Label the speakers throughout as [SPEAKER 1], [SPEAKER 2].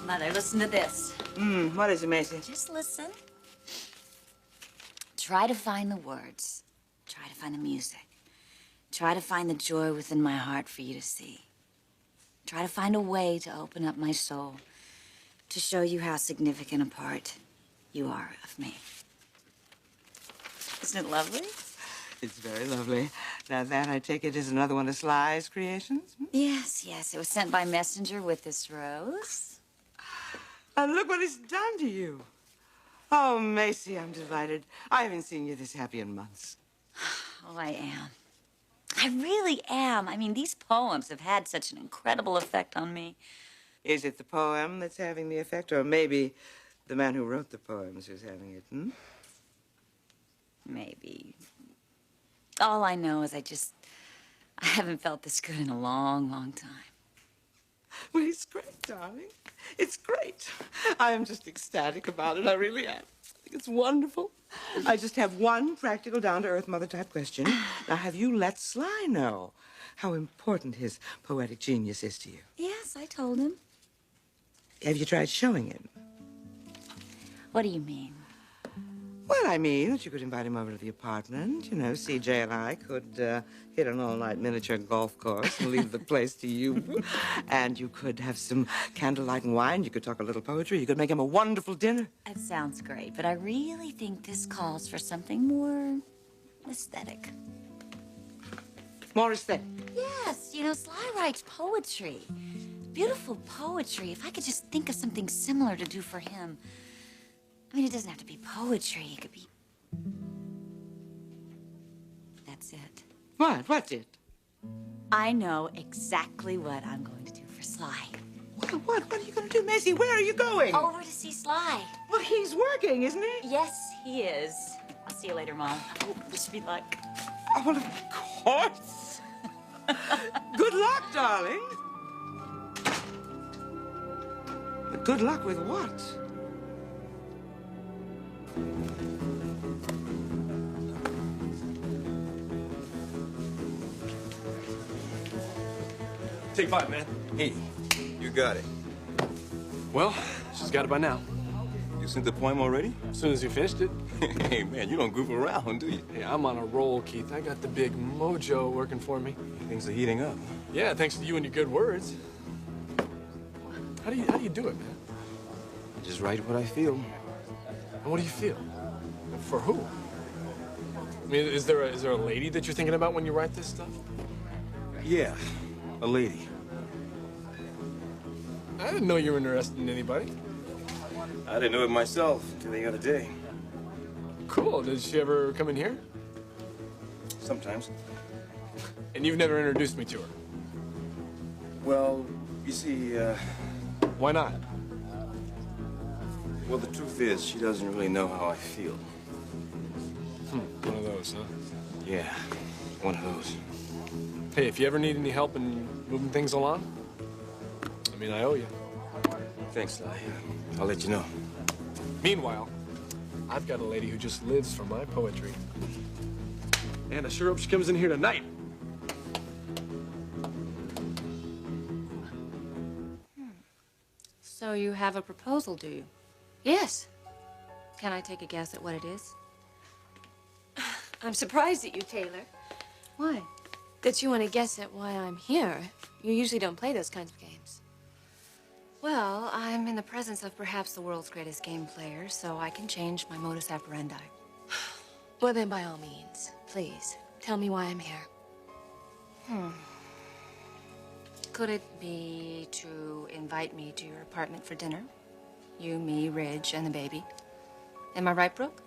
[SPEAKER 1] Mother, listen to this.
[SPEAKER 2] What is it, Macy?
[SPEAKER 1] Just listen. Try to find the words. Try to find the music. Try to find the joy within my heart for you to see. Try to find a way to open up my soul, to show you how significant a part you are of me. Isn't it lovely?
[SPEAKER 2] It's very lovely. Now that, I take it, is another one of Sly's creations?
[SPEAKER 1] Yes, yes. It was sent by messenger with this rose.
[SPEAKER 2] And look what it's done to you. Oh, Macy, I'm delighted. I haven't seen you this happy in months.
[SPEAKER 1] Oh, I am. I really am. I mean, these poems have had such an incredible effect on me.
[SPEAKER 2] Is it the poem that's having the effect, or maybe the man who wrote the poems who's having it,
[SPEAKER 1] Maybe. All I know is I haven't felt this good in a long, long time.
[SPEAKER 2] Well, it's great, darling. It's great. I am just ecstatic about it. I really am. I think it's wonderful. I just have one practical, down-to-earth, mother-type question. Now, have you let Sly know how important his poetic genius is to you?
[SPEAKER 1] Yes, I told him.
[SPEAKER 2] Have you tried showing him?
[SPEAKER 1] What do you mean?
[SPEAKER 2] Well, I mean that you could invite him over to the apartment. You know, CJ and I could hit an all-night miniature golf course and leave the place to you. And you could have some candlelight and wine. You could talk a little poetry. You could make him a wonderful dinner.
[SPEAKER 1] That sounds great, but I really think this calls for something more aesthetic.
[SPEAKER 2] More aesthetic?
[SPEAKER 1] Yes, you know, Sly writes poetry. Beautiful poetry. If I could just think of something similar to do for him. I mean, it doesn't have to be poetry. It could be... That's it.
[SPEAKER 2] What? What's it?
[SPEAKER 1] I know exactly what I'm going to do for Sly.
[SPEAKER 2] What are you going to do, Macy? Where are you going?
[SPEAKER 1] Over to see Sly.
[SPEAKER 2] Well, he's working, isn't he?
[SPEAKER 1] Yes, he is. I'll see you later, Mom. Wish me luck.
[SPEAKER 2] Oh, well, of course. Good luck, darling. But good luck with what?
[SPEAKER 3] Take 5, man.
[SPEAKER 4] Hey, you got it.
[SPEAKER 3] Well, she's got it by now.
[SPEAKER 4] You sent the poem already?
[SPEAKER 3] As soon as you finished it.
[SPEAKER 4] Hey, man, you don't goof around, do you?
[SPEAKER 3] Hey, I'm on a roll, Keith. I got the big mojo working for me.
[SPEAKER 4] Things are heating up.
[SPEAKER 3] Yeah, thanks to you and your good words. How do you do it, man?
[SPEAKER 4] I just write what I feel.
[SPEAKER 3] And what do you feel? For who? I mean, is there a lady that you're thinking about when you write this stuff?
[SPEAKER 4] Yeah, a lady.
[SPEAKER 3] I didn't know you were interested in anybody.
[SPEAKER 4] I didn't know it myself until the other day.
[SPEAKER 3] Cool. Did she ever come in here?
[SPEAKER 4] Sometimes.
[SPEAKER 3] And you've never introduced me to her?
[SPEAKER 4] Well, you see,
[SPEAKER 3] Why not?
[SPEAKER 4] well, the truth is, she doesn't really know how I feel.
[SPEAKER 3] One of those, huh?
[SPEAKER 4] Yeah, one of those.
[SPEAKER 3] Hey, if you ever need any help in moving things along, I mean, I owe you.
[SPEAKER 4] Thanks, Sly. I'll let you know.
[SPEAKER 3] Meanwhile, I've got a lady who just lives for my poetry. And I sure hope she comes in here tonight.
[SPEAKER 5] So you have a proposal, do you? Yes. Can I take a guess at what it is?
[SPEAKER 6] I'm surprised at you, Taylor.
[SPEAKER 5] Why?
[SPEAKER 6] That you want to guess at why I'm here. You usually don't play those kinds of games.
[SPEAKER 5] Well, I'm in the presence of perhaps the world's greatest game player, so I can change my modus operandi.
[SPEAKER 6] Well, then, by all means, please, tell me why I'm here.
[SPEAKER 5] Could it be to invite me to your apartment for dinner? You, me, Ridge, and the baby. Am I right, Brooke?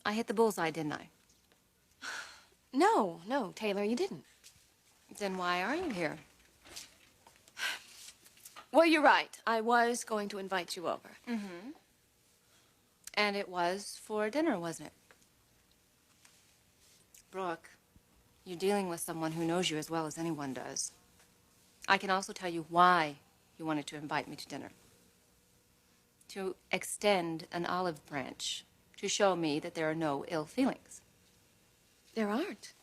[SPEAKER 5] I hit the bullseye, didn't I?
[SPEAKER 6] No, no, Taylor, you didn't.
[SPEAKER 5] Then why are you here?
[SPEAKER 6] Well, you're right. I was going to invite you over.
[SPEAKER 5] Mm-hmm. And it was for dinner, wasn't it? Brooke, you're dealing with someone who knows you as well as anyone does. I can also tell you why you wanted to invite me to dinner. To extend an olive branch, to show me that there are no ill feelings.
[SPEAKER 6] There aren't.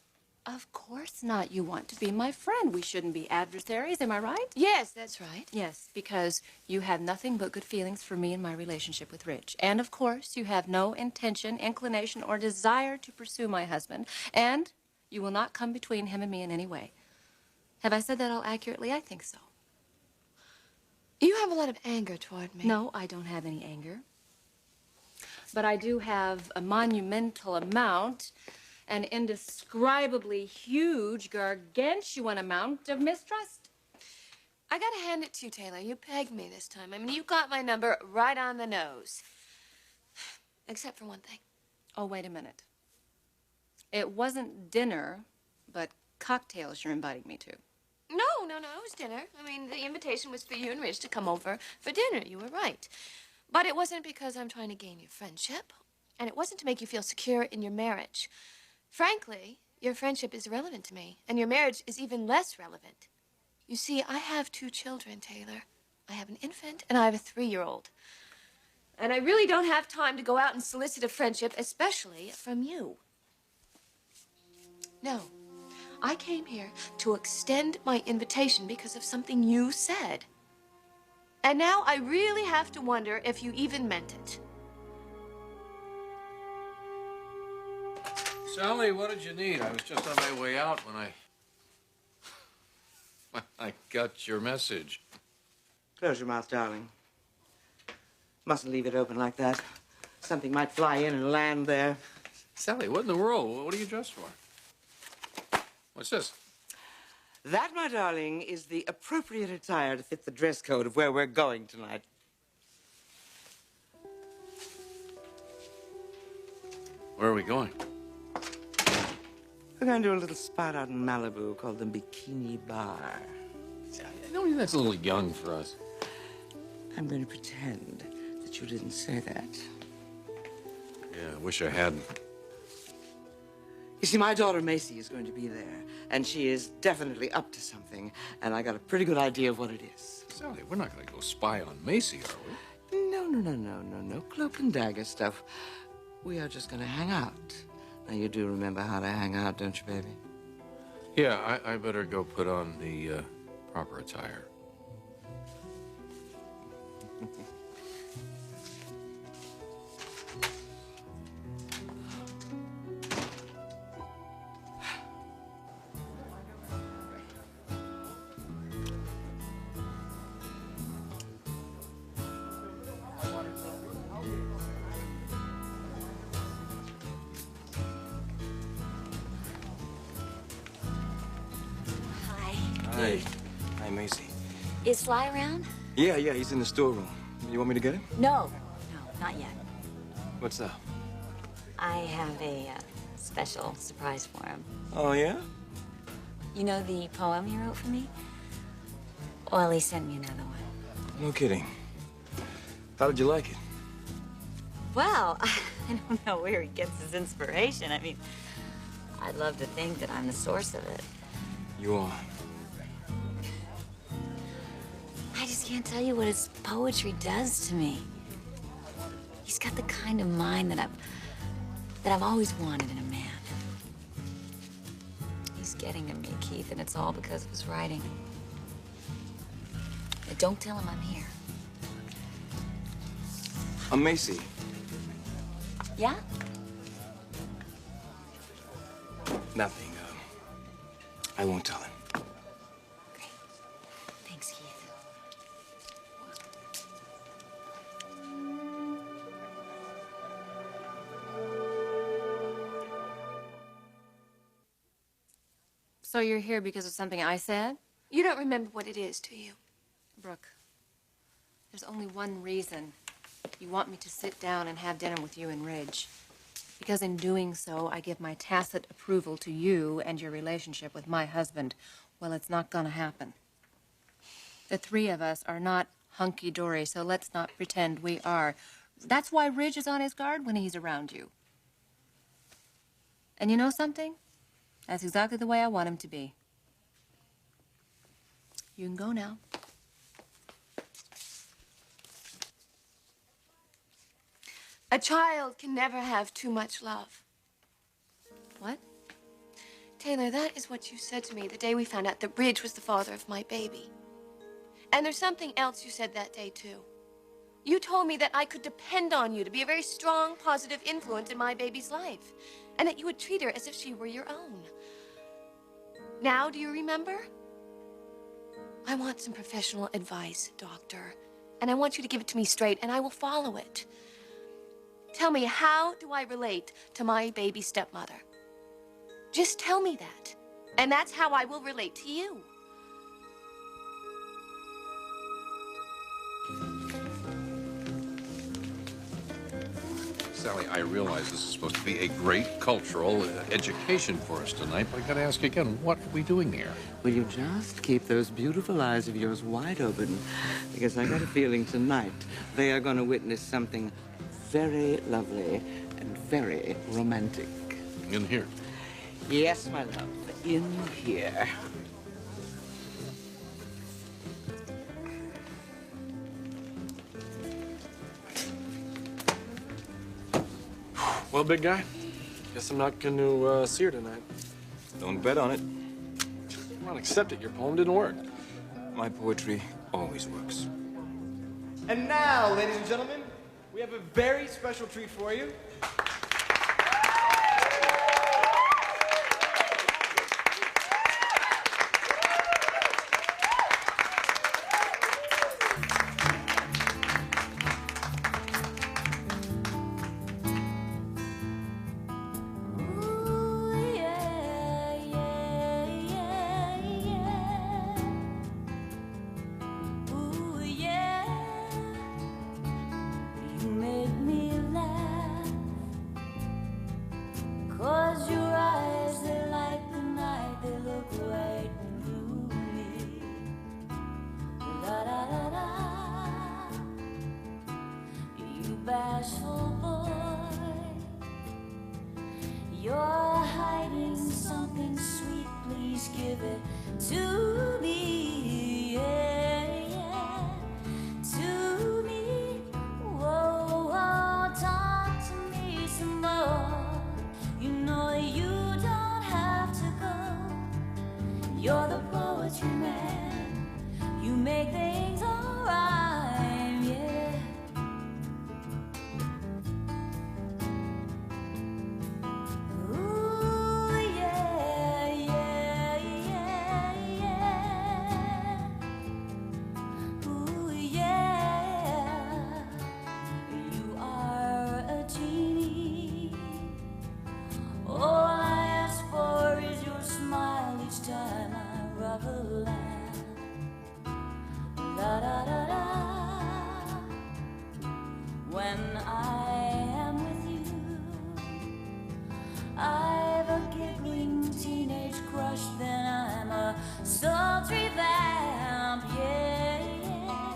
[SPEAKER 5] Of course not. You want to be my friend. We shouldn't be adversaries, am I right?
[SPEAKER 6] Yes, that's right.
[SPEAKER 5] Yes, because you have nothing but good feelings for me and my relationship with Rich. And of course, you have no intention, inclination, or desire to pursue my husband. And you will not come between him and me in any way. Have I said that all accurately? I think so.
[SPEAKER 6] You have a lot of anger toward me.
[SPEAKER 5] No, I don't have any anger. But I do have a monumental amount, an indescribably huge, gargantuan amount of mistrust.
[SPEAKER 6] I gotta hand it to you, Taylor. You pegged me this time. I mean, you got my number right on the nose. Except for one thing.
[SPEAKER 5] Oh, wait a minute. It wasn't dinner, but cocktails you're inviting me to.
[SPEAKER 6] No, no, no, it was dinner. I mean, the invitation was for you and Rich to come over for dinner. You were right. But it wasn't because I'm trying to gain your friendship. And it wasn't to make you feel secure in your marriage. Frankly, your friendship is irrelevant to me. And your marriage is even less relevant. You see, I have 2 children, Taylor. I have an infant and I have a 3-year-old. And I really don't have time to go out and solicit a friendship, especially from you. No. I came here to extend my invitation because of something you said. And now I really have to wonder if you even meant it.
[SPEAKER 7] Sally, what did you need? I was just on my way out when I got your message.
[SPEAKER 2] Close your mouth, darling. Mustn't leave it open like that. Something might fly in and land there.
[SPEAKER 7] Sally, what in the world? What are you dressed for? What's this?
[SPEAKER 2] That, my darling, is the appropriate attire to fit the dress code of where we're going tonight.
[SPEAKER 7] Where are we going?
[SPEAKER 2] We're going to a little spot out in Malibu called the Bikini Bar.
[SPEAKER 7] Sally, I know that's a little young for us.
[SPEAKER 2] I'm going to pretend that you didn't say that.
[SPEAKER 7] Yeah, I wish I hadn't.
[SPEAKER 2] You see, my daughter Macy is going to be there, and she is definitely up to something, and I got a pretty good idea of what it is.
[SPEAKER 7] Sally, we're not going to go spy on Macy, are we?
[SPEAKER 2] No cloak and dagger stuff. We are just going to hang out. Now, you do remember how to hang out, don't you, baby?
[SPEAKER 7] Yeah, I better go put on the proper attire.
[SPEAKER 4] Hi. Hi, Macy.
[SPEAKER 1] Is Sly around?
[SPEAKER 4] Yeah, he's in the storeroom. You want me to get him?
[SPEAKER 1] No, not yet.
[SPEAKER 4] What's that?
[SPEAKER 1] I have a special surprise for him.
[SPEAKER 4] Oh, yeah?
[SPEAKER 1] You know the poem he wrote for me? Well, he sent me another one.
[SPEAKER 4] No kidding. How did you like it?
[SPEAKER 1] Well, I don't know where he gets his inspiration. I mean, I'd love to think that I'm the source of it.
[SPEAKER 4] You are.
[SPEAKER 1] I just can't tell you what his poetry does to me. He's got the kind of mind that I've always wanted in a man. He's getting to me, Keith, and it's all because of his writing. Now, don't tell him I'm here.
[SPEAKER 4] I'm Macy.
[SPEAKER 1] Yeah?
[SPEAKER 4] Nothing. I won't tell him.
[SPEAKER 1] Great. Thanks, Keith.
[SPEAKER 5] So you're here because of something I said?
[SPEAKER 6] You don't remember what it is, do you?
[SPEAKER 5] Brooke, there's only one reason you want me to sit down and have dinner with you and Ridge. Because in doing so, I give my tacit approval to you and your relationship with my husband. Well, it's not gonna happen. The three of us are not hunky-dory, so let's not pretend we are. That's why Ridge is on his guard when he's around you. And you know something? That's exactly the way I want him to be. You can go now.
[SPEAKER 6] A child can never have too much love.
[SPEAKER 5] What?
[SPEAKER 6] Taylor, that is what you said to me the day we found out that Ridge was the father of my baby. And there's something else you said that day, too. You told me that I could depend on you to be a very strong, positive influence in my baby's life, and that you would treat her as if she were your own. Now, do you remember? I want some professional advice, doctor, and I want you to give it to me straight, and I will follow it. Tell me, how do I relate to my baby stepmother? Just tell me that, and that's how I will relate to you.
[SPEAKER 7] Sally, I realize this is supposed to be a great cultural education for us tonight, but I gotta ask again, what are we doing here?
[SPEAKER 2] Will you just keep those beautiful eyes of yours wide open? Because I got a feeling tonight they are going to witness something very lovely and very romantic.
[SPEAKER 7] In here.
[SPEAKER 2] Yes, my love, in here.
[SPEAKER 3] Well, big guy, guess I'm not going to see her tonight.
[SPEAKER 4] Don't bet on it.
[SPEAKER 3] Come on, accept it. Your poem didn't work.
[SPEAKER 4] My poetry always works.
[SPEAKER 8] And now, ladies and gentlemen, we have a very special treat for you.
[SPEAKER 1] Bashful boy, you're hiding something sweet. Please give it to me, yeah, yeah, to me. Whoa, whoa, talk to me some more. You know you don't have to go. You're the poetry man. You make things alright, yeah. When I am with you, I've a giggling teenage crush, then I'm a sultry vamp, yeah, yeah,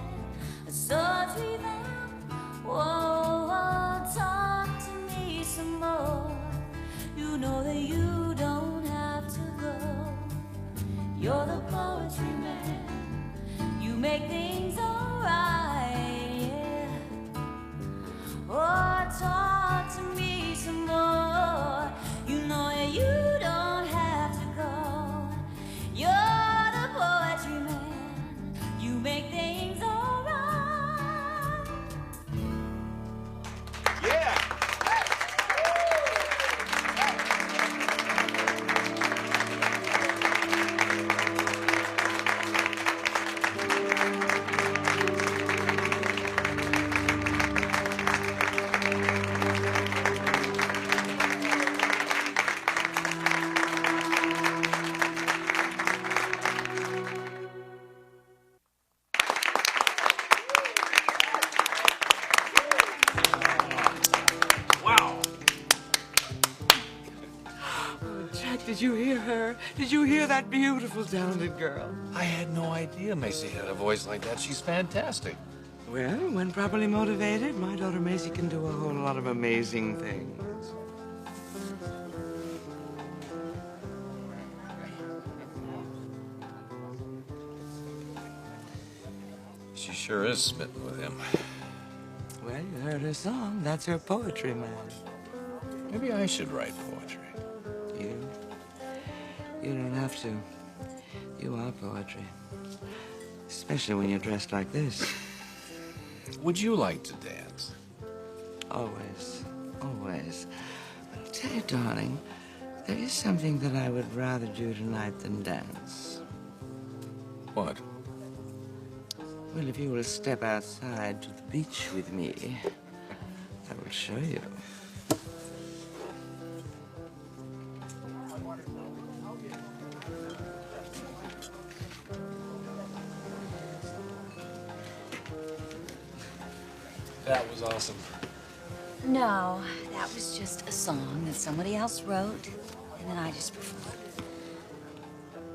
[SPEAKER 1] a sultry vamp. Whoa, whoa, talk to me some more. You know that you don't have to go. You're the poetry man. You make things alright, yeah. Oh, talk to me some more. You know that you don't have to go. You're the poetry man. You make things alright.
[SPEAKER 8] Yeah!
[SPEAKER 2] did you hear her? Did you hear that beautiful, talented girl?
[SPEAKER 7] I had no idea Macy had a voice like that. She's fantastic.
[SPEAKER 2] Well, when properly motivated, my daughter Macy can do a whole lot of amazing things.
[SPEAKER 7] She sure is smitten with him.
[SPEAKER 2] Well, you heard her song. That's her poetry, man.
[SPEAKER 7] Maybe I should write poetry.
[SPEAKER 2] You don't have to. You are poetry. Especially when you're dressed like this.
[SPEAKER 7] Would you like to dance?
[SPEAKER 2] Always. Always. But I'll tell you, darling, there is something that I would rather do tonight than dance.
[SPEAKER 7] What?
[SPEAKER 2] Well, if you will step outside to the beach with me, I will show you.
[SPEAKER 3] That was awesome.
[SPEAKER 1] No, that was just a song that somebody else wrote, and then I just performed.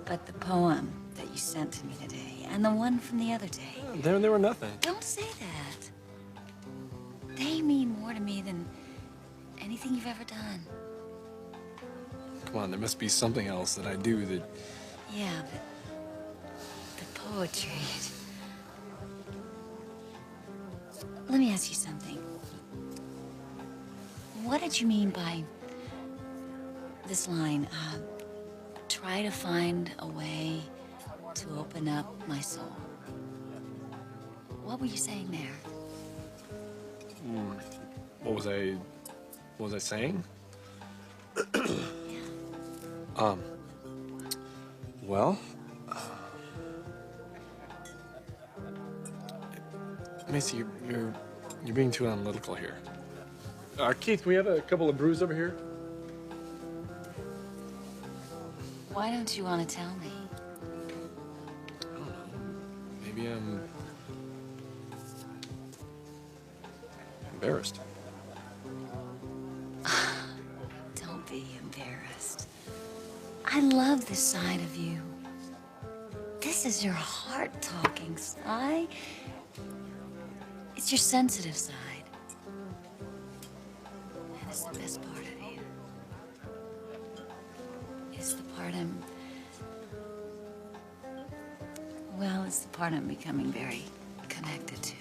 [SPEAKER 1] But the poem that you sent to me today, and the one from the other day...
[SPEAKER 3] They were nothing.
[SPEAKER 1] Don't say that. They mean more to me than anything you've ever done.
[SPEAKER 3] Come on, there must be something else that I do that...
[SPEAKER 1] Yeah, but the poetry... Let me ask you something. What did you mean by this line, try to find a way to open up my soul? What were you saying there?
[SPEAKER 3] What was I saying?
[SPEAKER 1] Yeah.
[SPEAKER 3] Well... Macy, you're being too analytical here. Keith, can we have a couple of brews over here?
[SPEAKER 1] Why don't you want to tell me?
[SPEAKER 3] I don't know. Maybe I'm... embarrassed.
[SPEAKER 1] Don't be embarrassed. I love this side of you. This is your heart talking side. It's your sensitive side. And it's the best part of you. It's the part well, it's the part I'm becoming very connected to.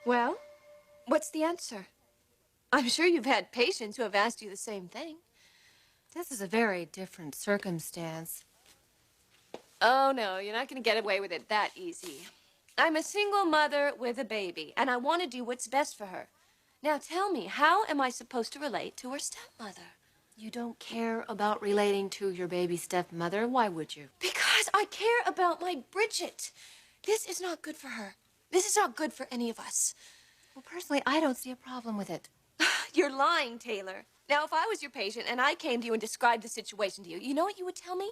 [SPEAKER 6] Well, what's the answer? I'm sure you've had patients who have asked you the same thing.
[SPEAKER 5] This is a very different circumstance.
[SPEAKER 6] Oh, no, you're not going to get away with it that easy. I'm a single mother with a baby, and I want to do what's best for her. Now tell me, how am I supposed to relate to her stepmother?
[SPEAKER 5] You don't care about relating to your baby stepmother. Why would you?
[SPEAKER 6] Because I care about my Bridget. This is not good for her. This is not good for any of us.
[SPEAKER 5] Well, personally, I don't see a problem with it.
[SPEAKER 6] You're lying, Taylor. Now, if I was your patient and I came to you and described the situation to you, you know what you would tell me?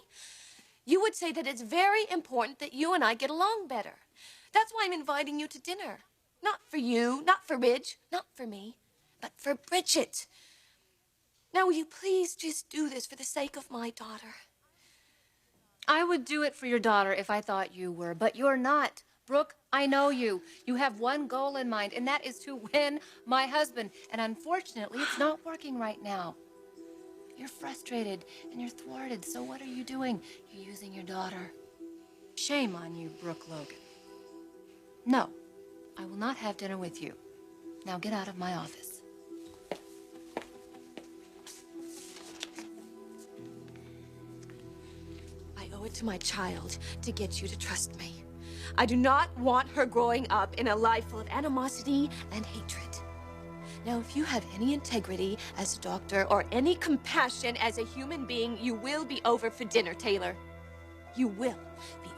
[SPEAKER 6] You would say that it's very important that you and I get along better. That's why I'm inviting you to dinner. Not for you, not for Ridge, not for me, but for Bridget. Now, will you please just do this for the sake of my daughter?
[SPEAKER 5] I would do it for your daughter if I thought you were, but you're not. Brooke, I know you. You have one goal in mind, and that is to win my husband. And unfortunately, it's not working right now. You're frustrated and you're thwarted, so what are you doing? You're using your daughter. Shame on you, Brooke Logan. No, I will not have dinner with you. Now get out of my office.
[SPEAKER 6] I owe it to my child to get you to trust me. I do not want her growing up in a life full of animosity and hatred. Now, if you have any integrity as a doctor or any compassion as a human being, you will be over for dinner, Taylor. You will be